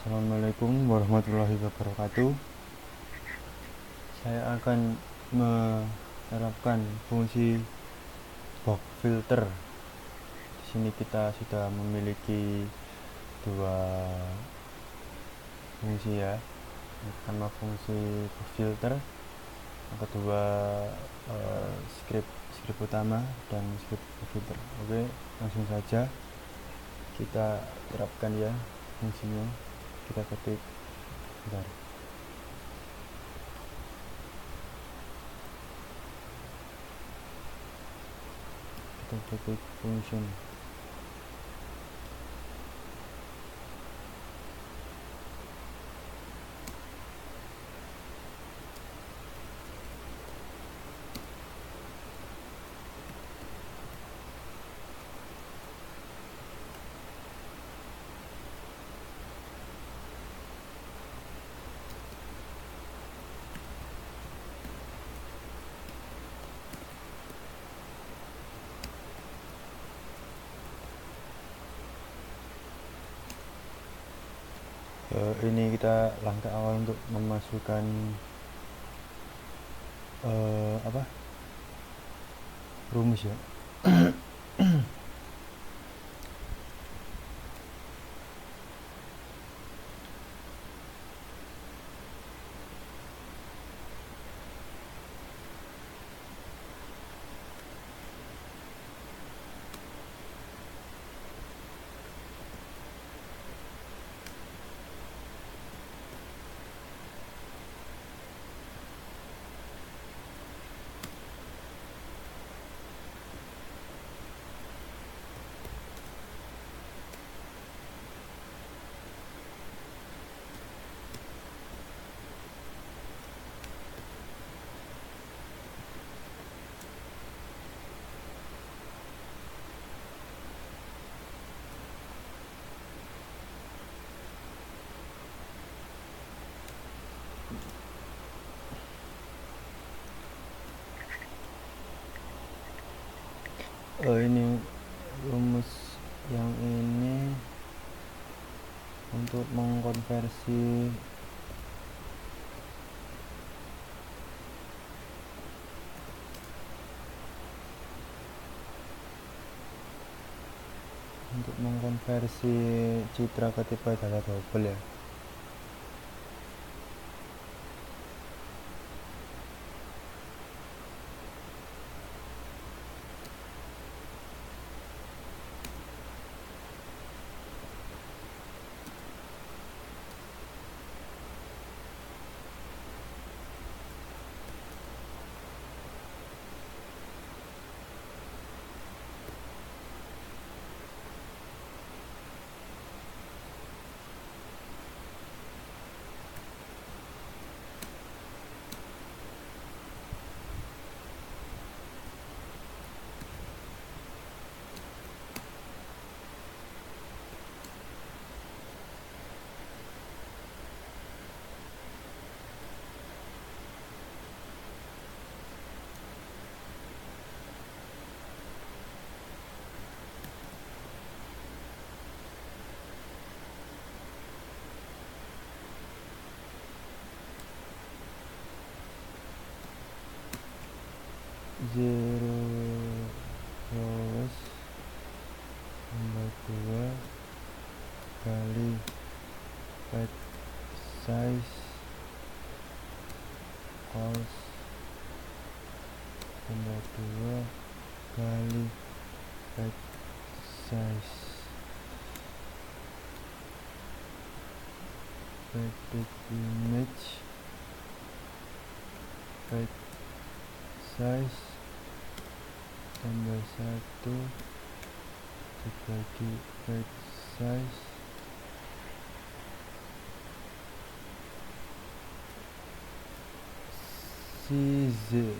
Assalamualaikum warahmatullahi wabarakatuh. Saya akan menerapkan fungsi box filter. Di sini kita sudah memiliki dua fungsi ya. Yang pertama fungsi box filter, yang kedua script utama dan script filter. Oke, langsung saja kita terapkan ya fungsinya. Kita ketik bentar. Kita ketik function. Ini kita langkah awal untuk memasukkan rumus ya. Ini rumus yang ini untuk mengkonversi citra ke tipe data double ya. Zero rows tambah 2 kali page size equals tambah 2 kali page size edit image page size tambah 1 dibagi page size size.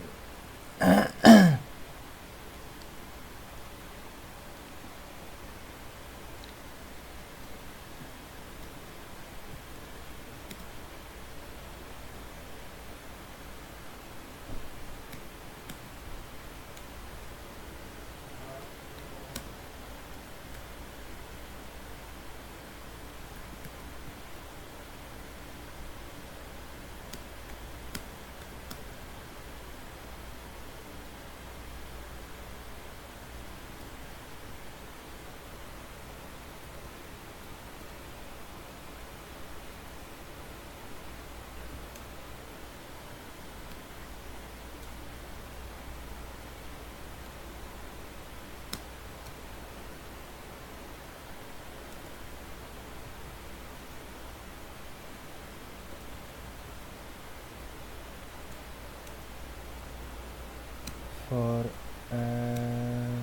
for r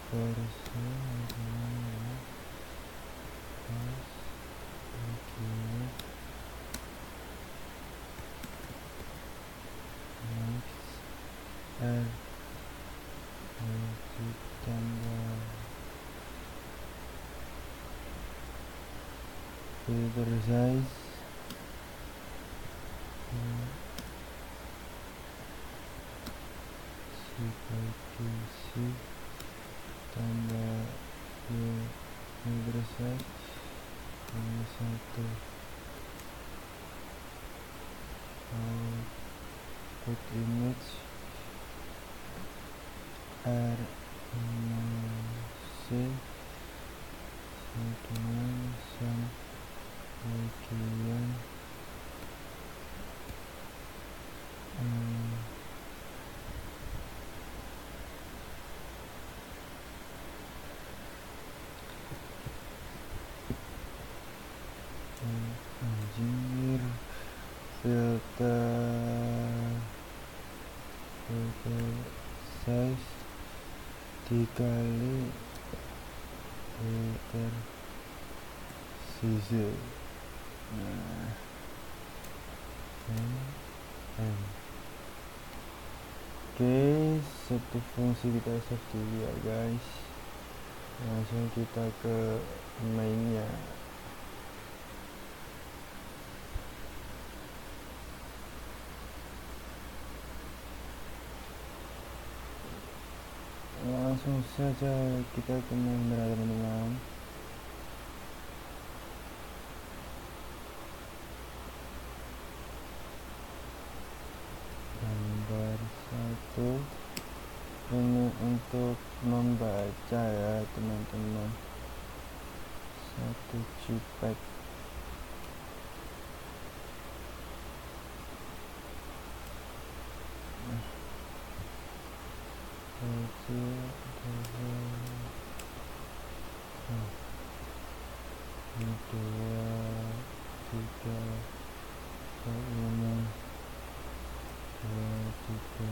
for r tambah filter size sebagai C tambah filter size tambah 1 output image r c dengan bagian anjir filter size dikali filter size. Nah, oke, satu fungsi kita save dulu ya guys, langsung kita ke mainnya. Langsung saja kita ke main teman-teman. Gambar 1 ini untuk membaca ya teman-teman, 1 JPEG. Ini 2, 3, 4, 5, 2, 3,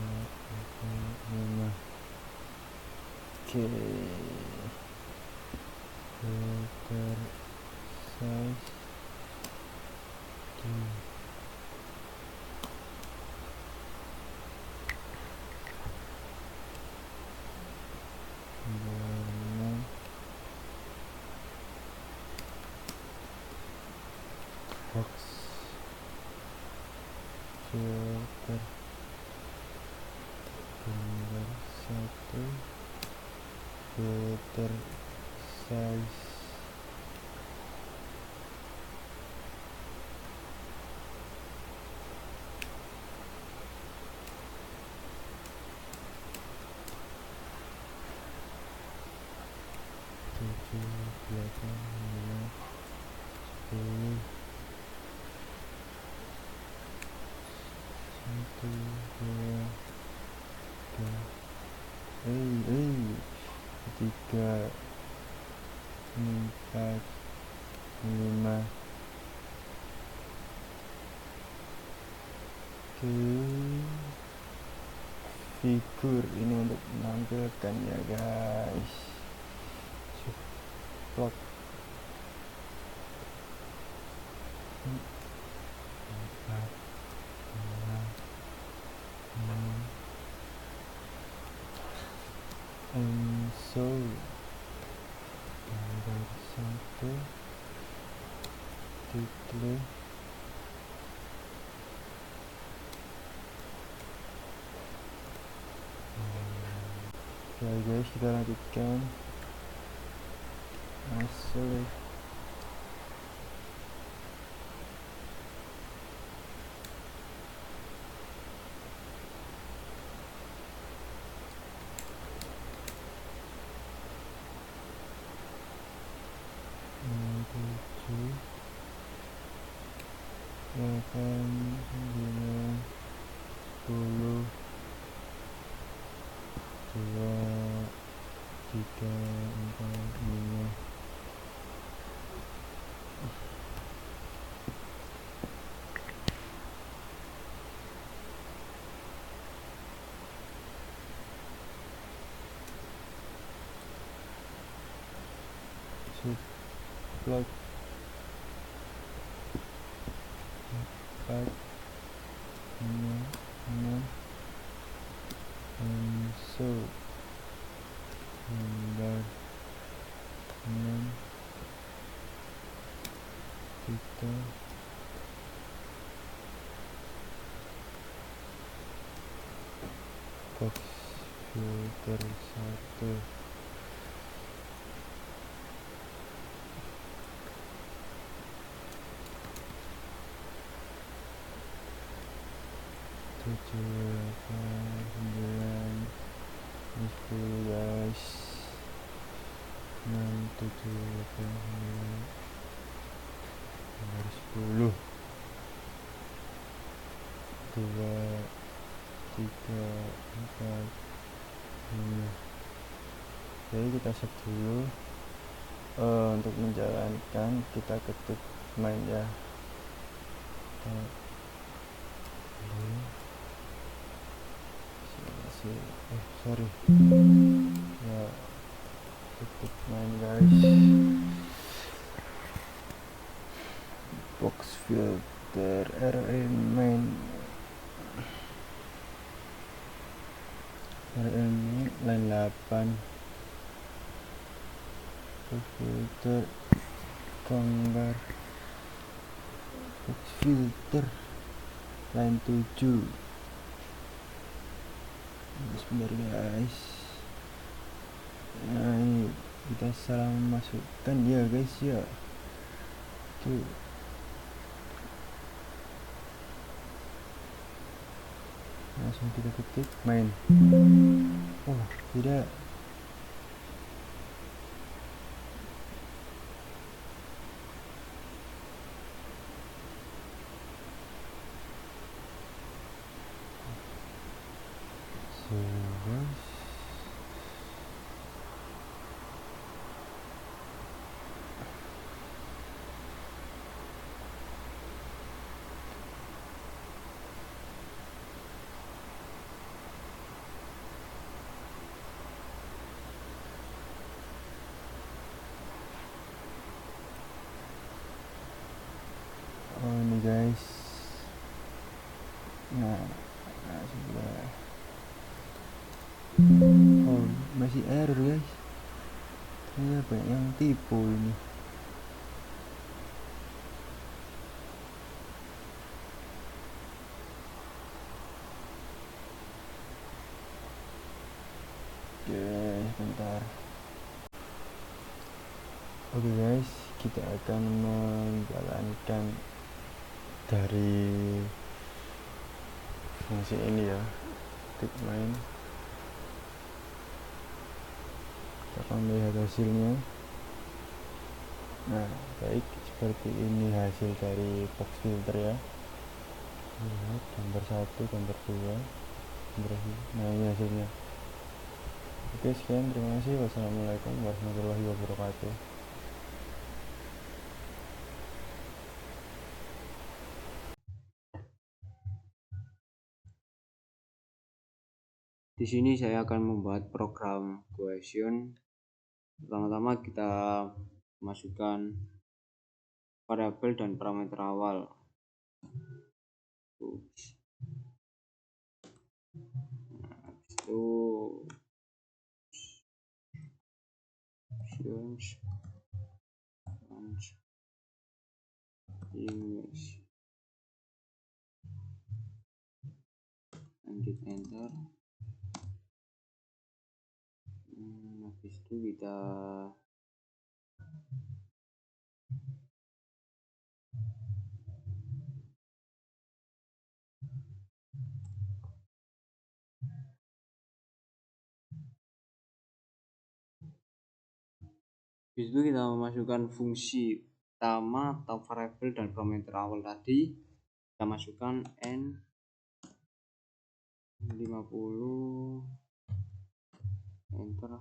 4, 5. Oke, filter size warna box filter gambar 1 filter size tiga, 4, 5. Oke, figur ini untuk menampilkan ya guys. Ceplok. 4, 5, 6. So gambar 1 diklik. Oke guys, kita lanjutkan. Masuk. Delapan, 9, 10, 2, 3, 4, 5. subplot 4 6 unsur gambar 6 kita box filter 1 7 8 9 10 guys 6 7 8 9 10 2 3 4 5. Jadi kita save dulu. Untuk menjalankan kita ketik main ya. Sorry ya, ketik main guys, box filter rn main line 8 box filter gambar box filter line 7. Sebentar guys, nah ini kita salah masukkan ya guys ya, tuh langsung kita ketik main. Oh tidak, guys, oh ini guys, nah sudah, oh masih error guys, ternyata banyak yang tipu ini. Oke bentar. Oke guys, kita akan menjalankan dari fungsi ini ya, ketik main. Kita akan melihat hasilnya. Nah baik, seperti ini hasil dari box filter ya. Lihat gambar 1, gambar 2, gambar 3. Nah ini hasilnya. Oke sekian, terima kasih. Wassalamualaikum warahmatullahi wabarakatuh. Di sini saya akan membuat program cohesion. Pertama-tama kita masukkan variabel dan parameter awal. Itu image, lanjut enter. Habis itu kita memasukkan fungsi utama atau variabel dan parameter awal tadi. Kita masukkan n 50, enter.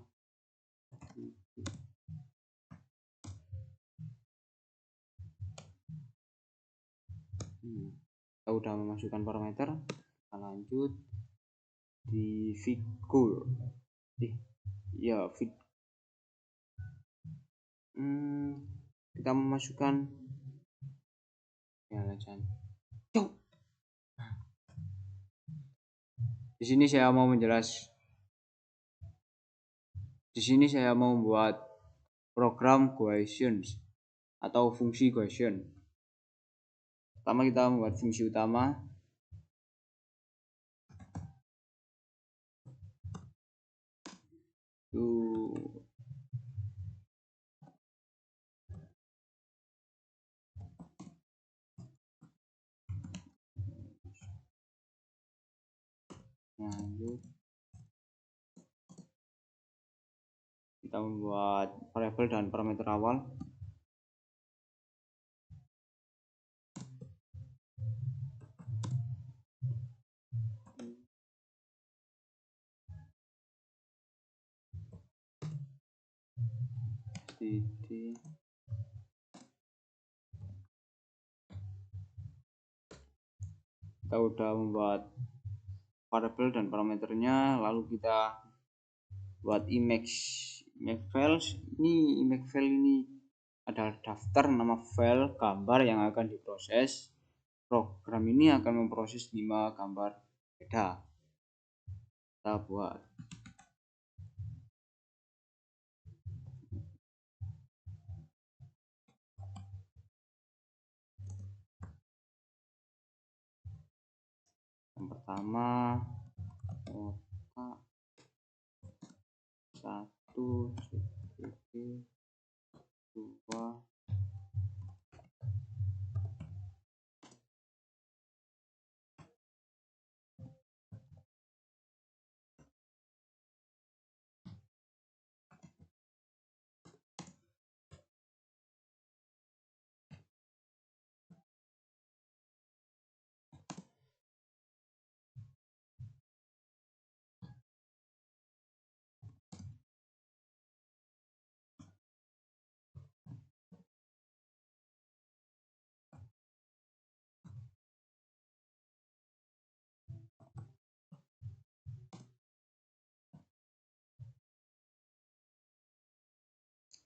Kita udah memasukkan parameter, kita lanjut di figur ya kita memasukkan ya jangan. Di sini saya mau membuat program questions atau fungsi question. Pertama kita membuat fungsi utama. Lanjut kita membuat variabel dan parameter awal. Kita udah membuat variabel dan parameternya, lalu kita buat image files. Image file ini adalah daftar nama file gambar yang akan diproses. Program ini akan memproses 5 gambar beda. Kita buat yang pertama kotak 1 CTP 2.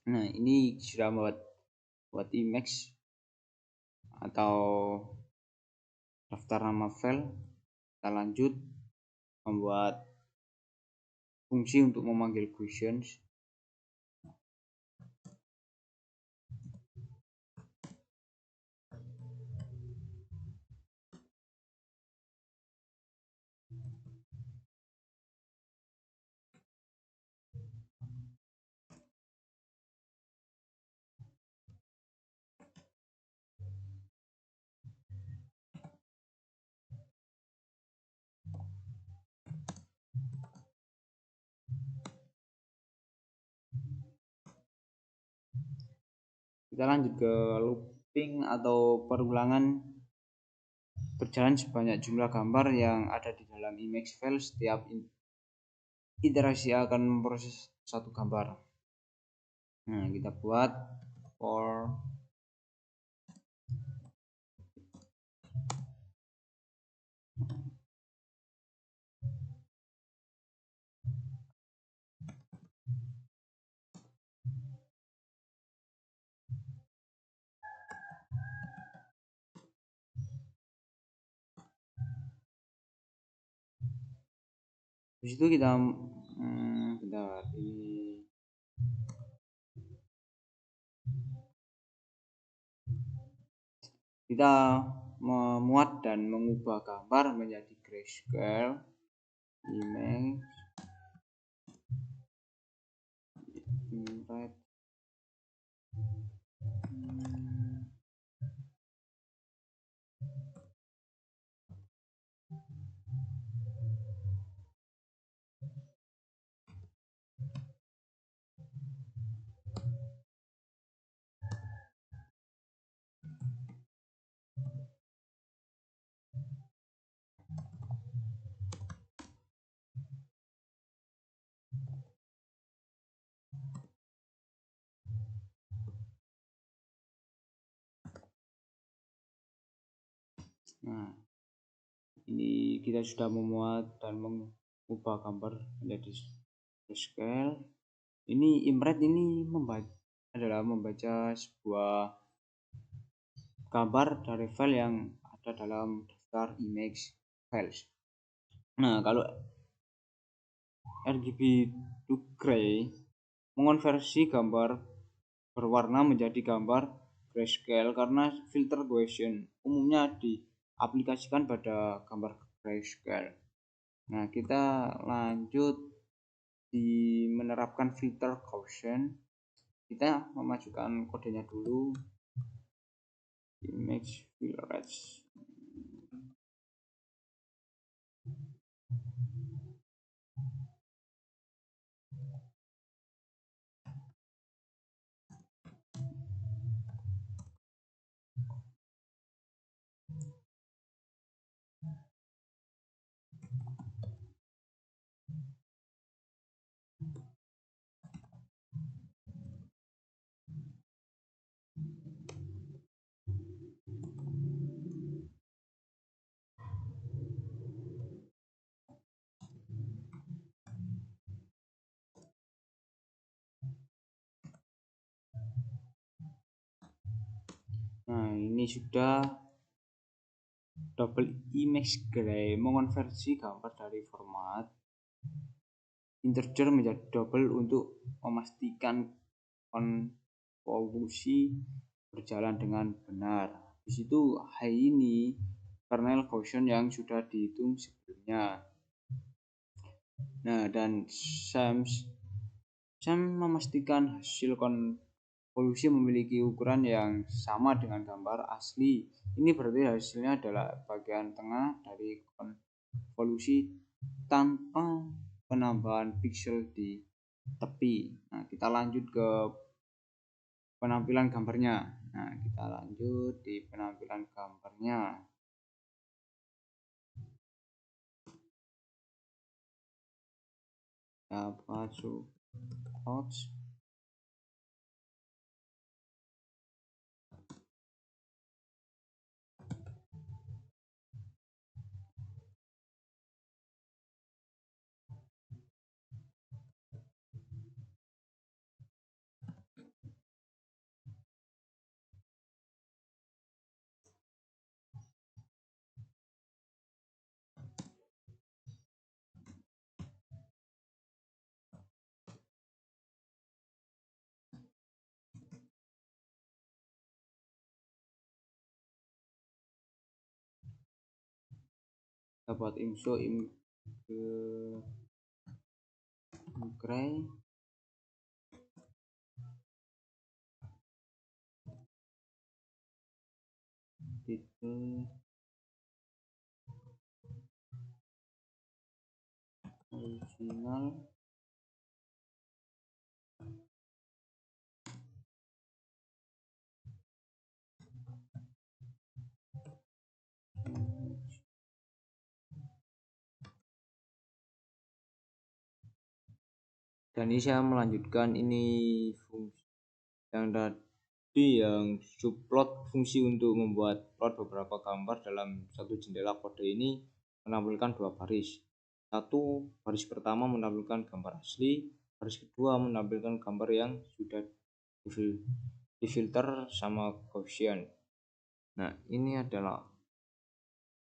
Nah, ini sudah buat image atau daftar nama file. Kita lanjut membuat fungsi untuk memanggil questions. Kita lanjut ke looping atau perulangan berjalan sebanyak jumlah gambar yang ada di dalam image file. Setiap iterasi akan memproses satu gambar. Nah, kita buat for di situ kita memuat dan mengubah gambar menjadi grayscale image red. Nah, ini kita sudah memuat dan mengubah gambar menjadi grayscale. Ini imret ini membaca adalah membaca sebuah gambar dari file yang ada dalam daftar image files. Nah, kalau RGB to gray mengonversi gambar berwarna menjadi gambar grayscale karena filter Gaussian umumnya diaplikasikan pada gambar grayscale. Nah, kita lanjut di menerapkan filter Gaussian. Kita memajukan kodenya dulu. Image filters. Nah, ini sudah double image gray mengonversi gambar dari format integer menjadi double untuk memastikan konvolusi berjalan dengan benar. Di situ ini kernel Gaussian yang sudah dihitung sebelumnya. Nah, dan Sam memastikan hasil konvolusi memiliki ukuran yang sama dengan gambar asli. Ini berarti hasilnya adalah bagian tengah dari konvolusi tanpa penambahan pixel di tepi. Nah, kita lanjut ke penampilan gambarnya. Nah, kita lanjut di penampilan gambarnya. Dapat support. Dapat info gray titel original dan ini saya melanjutkan ini fungsi yang tadi yang subplot fungsi untuk membuat plot beberapa gambar dalam satu jendela kode ini menampilkan dua baris. Satu baris pertama menampilkan gambar asli, baris kedua menampilkan gambar yang sudah difilter sama Gaussian. Nah, ini adalah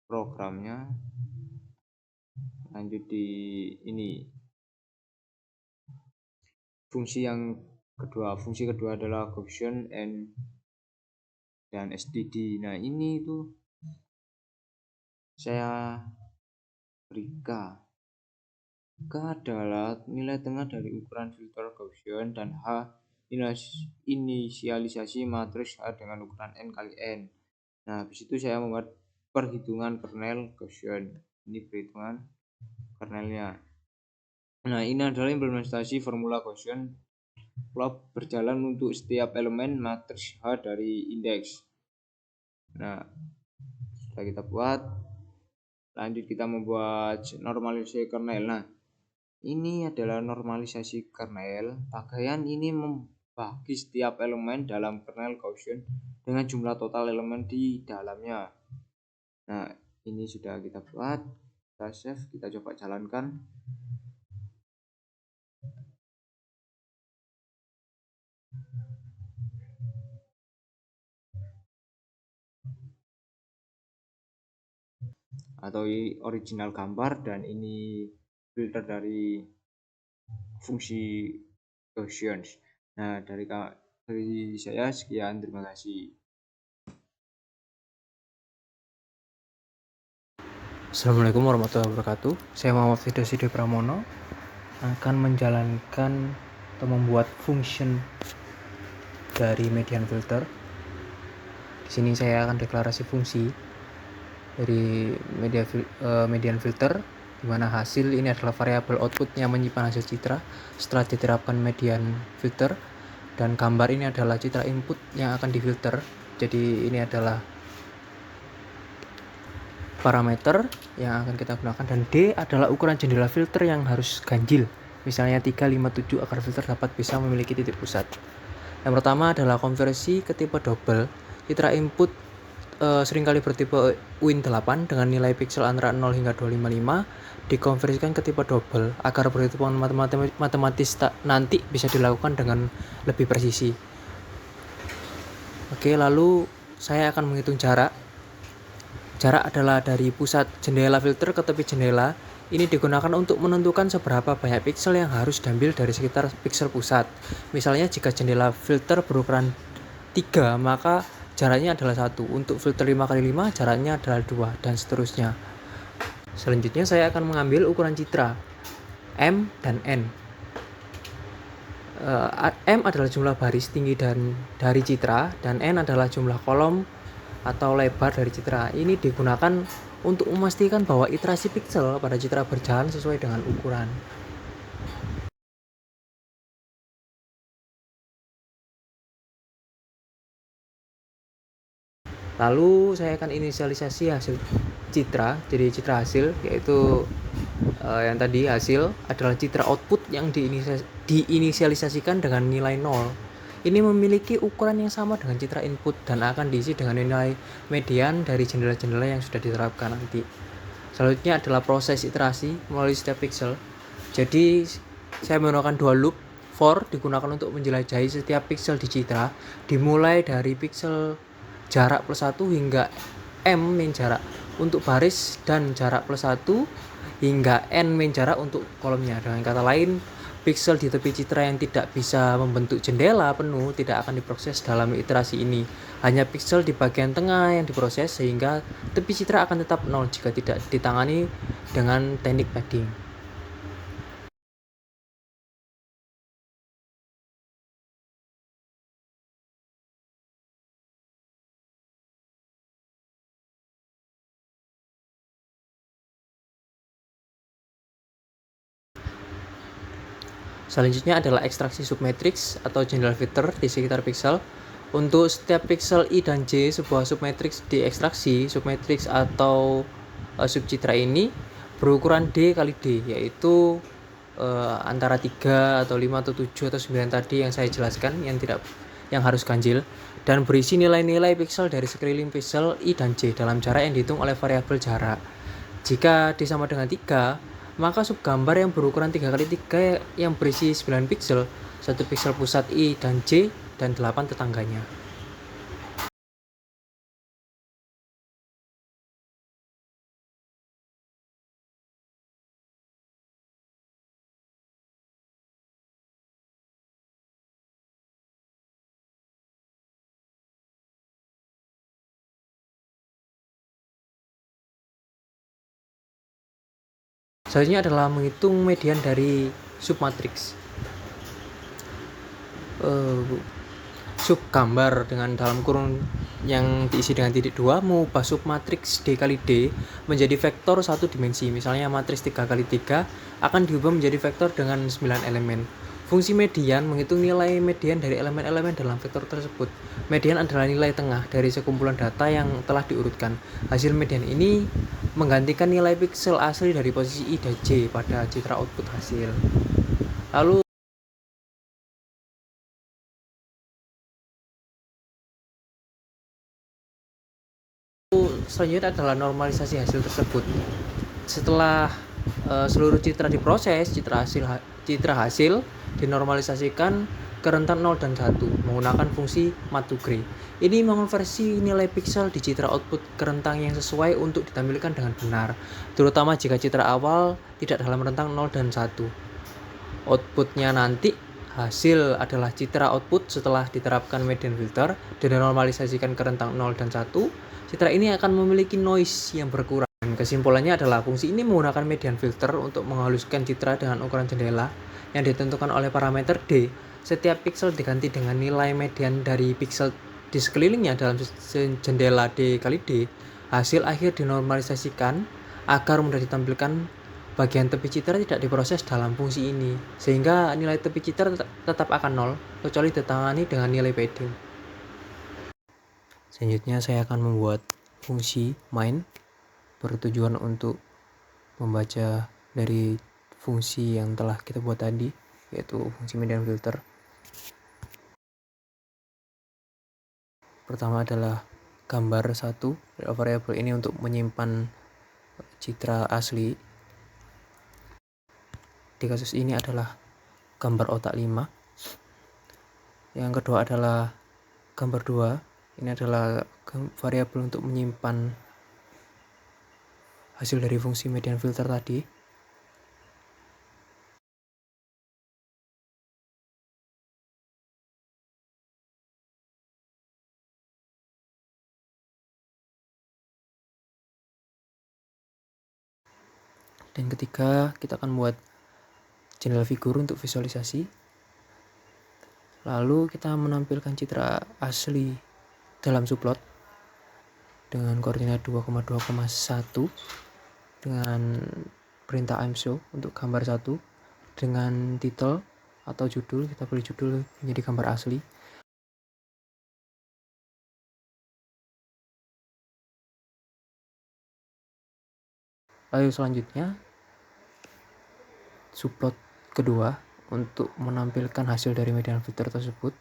programnya. Lanjut di ini fungsi kedua adalah Gaussian dan STD. Nah, ini itu saya beri K adalah nilai tengah dari ukuran filter Gaussian dan H inisialisasi matriks H dengan ukuran N kali N. Nah, habis itu saya membuat perhitungan kernel Gaussian. Ini perhitungan kernelnya. Nah, ini adalah implementasi formula Gaussian plot berjalan untuk setiap elemen matriks H dari indeks. Nah, setelah kita buat, lanjut kita membuat normalisasi kernel. Nah, ini adalah normalisasi kernel. Pakaian ini membagi setiap elemen dalam kernel Gaussian dengan jumlah total elemen di dalamnya. Nah, ini sudah kita buat. Kita save, kita coba jalankan. atau original gambar, dan ini filter dari fungsi Gaussian. Nah, dari saya sekian, terima kasih. Assalamualaikum warahmatullahi wabarakatuh. Saya Muhammad Firdausi Pramono akan menjalankan atau membuat function dari median filter. Di sini saya akan deklarasi fungsi dari median filter, di mana hasil ini adalah variabel outputnya menyimpan hasil citra setelah diterapkan median filter, dan gambar ini adalah citra input yang akan difilter. Jadi ini adalah parameter yang akan kita gunakan, dan D adalah ukuran jendela filter yang harus ganjil, misalnya 357, agar filter dapat bisa memiliki titik pusat. Yang pertama adalah konversi ke tipe double. Citra input seringkali bertipe Win8 dengan nilai pixel antara 0 hingga 255 dikonversikan ke tipe double agar perhitungan matematis nanti bisa dilakukan dengan lebih presisi. Oke, lalu saya akan menghitung jarak. Jarak adalah dari pusat jendela filter ke tepi jendela. Ini digunakan untuk menentukan seberapa banyak pixel yang harus diambil dari sekitar pixel pusat. Misalnya jika jendela filter berukuran 3, maka jaraknya adalah 1. Untuk filter 5x5 jaraknya adalah 2, dan seterusnya. Selanjutnya saya akan mengambil ukuran citra M dan N. M adalah jumlah baris tinggi dari citra, dan N adalah jumlah kolom atau lebar dari citra. Ini digunakan untuk memastikan bahwa iterasi pixel pada citra berjalan sesuai dengan ukuran. Lalu saya akan inisialisasi hasil citra, jadi citra hasil, yaitu yang tadi hasil adalah citra output yang diinisialisasikan dengan nilai 0. Ini memiliki ukuran yang sama dengan citra input dan akan diisi dengan nilai median dari jendela-jendela yang sudah diterapkan nanti. Selanjutnya adalah proses iterasi melalui setiap pixel. Jadi saya menggunakan dua loop. For digunakan untuk menjelajahi setiap pixel di citra, dimulai dari pixel jarak +1 hingga M min jarak untuk baris, dan jarak +1 hingga N min jarak untuk kolomnya. Dengan kata lain, pixel di tepi citra yang tidak bisa membentuk jendela penuh tidak akan diproses dalam iterasi ini. Hanya pixel di bagian tengah yang diproses, sehingga tepi citra akan tetap 0 jika tidak ditangani dengan teknik padding. Selanjutnya adalah ekstraksi submatrix atau jendela filter di sekitar pixel. Untuk setiap pixel I dan J sebuah submatrix diekstraksi. Submatrix atau subcitra ini berukuran D kali D, yaitu antara 3 atau 5 atau 7 atau 9 tadi yang saya jelaskan, yang harus ganjil, dan berisi nilai-nilai pixel dari sekeliling pixel I dan J dalam jarak yang dihitung oleh variabel jarak. Jika D sama dengan 3, maka subgambar yang berukuran 3x3 yang berisi 9 pixel, 1 pixel pusat I dan J, dan 8 tetangganya. Selanjutnya adalah menghitung median dari submatrix. Subgambar dengan dalam kurung yang diisi dengan titik 2 mengubah submatrix D kali D menjadi vektor satu dimensi. Misalnya matriks 3x3 akan diubah menjadi vektor dengan 9 elemen. Fungsi median menghitung nilai median dari elemen-elemen dalam vektor tersebut. Median adalah nilai tengah dari sekumpulan data yang telah diurutkan. Hasil median ini menggantikan nilai pixel asli dari posisi I dan J pada citra output hasil. Lalu selanjutnya adalah normalisasi hasil tersebut. Setelah seluruh citra diproses, citra hasil dinormalisasikan ke rentang 0 dan 1 menggunakan fungsi math to gray. Ini mengonversi nilai pixel di citra output ke rentang yang sesuai untuk ditampilkan dengan benar, terutama jika citra awal tidak dalam rentang 0 dan 1. Outputnya nanti hasil adalah citra output setelah diterapkan median filter dan dinormalisasikan ke rentang 0 dan 1. Citra ini akan memiliki noise yang berkurang. Kesimpulannya adalah fungsi ini menggunakan median filter untuk menghaluskan citra dengan ukuran jendela yang ditentukan oleh parameter D. Setiap pixel diganti dengan nilai median dari pixel di sekelilingnya dalam jendela D kali D. Hasil akhir dinormalisasikan agar mudah ditampilkan. Bagian tepi citra tidak diproses dalam fungsi ini, sehingga nilai tepi citra tetap akan 0, kecuali ditangani dengan nilai padding. Selanjutnya saya akan membuat fungsi main bertujuan untuk membaca dari fungsi yang telah kita buat tadi, yaitu fungsi median filter. Pertama adalah gambar 1, variabel ini untuk menyimpan citra asli. Di kasus ini adalah gambar otak 5. Yang kedua adalah gambar 2. Ini adalah variabel untuk menyimpan hasil dari fungsi median filter tadi. Dan ketiga, kita akan buat jendela figur untuk visualisasi. Lalu kita menampilkan citra asli dalam subplot dengan koordinat 2,2,1 dengan perintah imshow untuk gambar 1 dengan title atau judul, kita pilih judul menjadi gambar asli. Lalu selanjutnya subplot kedua untuk menampilkan hasil dari median filter tersebut.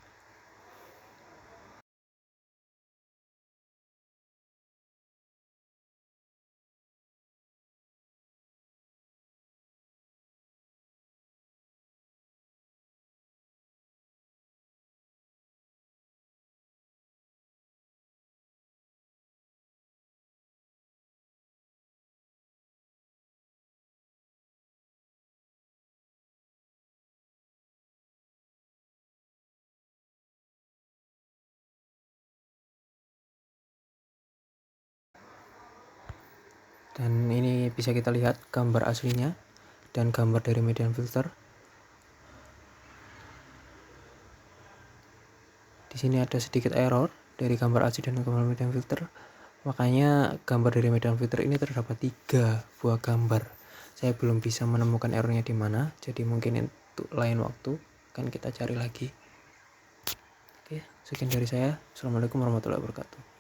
Dan ini bisa kita lihat gambar aslinya dan gambar dari median filter. Di sini ada sedikit error dari gambar asli dan gambar median filter. Makanya gambar dari median filter ini terdapat 3 buah gambar. Saya belum bisa menemukan errornya di mana, jadi mungkin untuk lain waktu akan kita cari lagi. Oke, sekian dari saya. Assalamualaikum warahmatullahi wabarakatuh.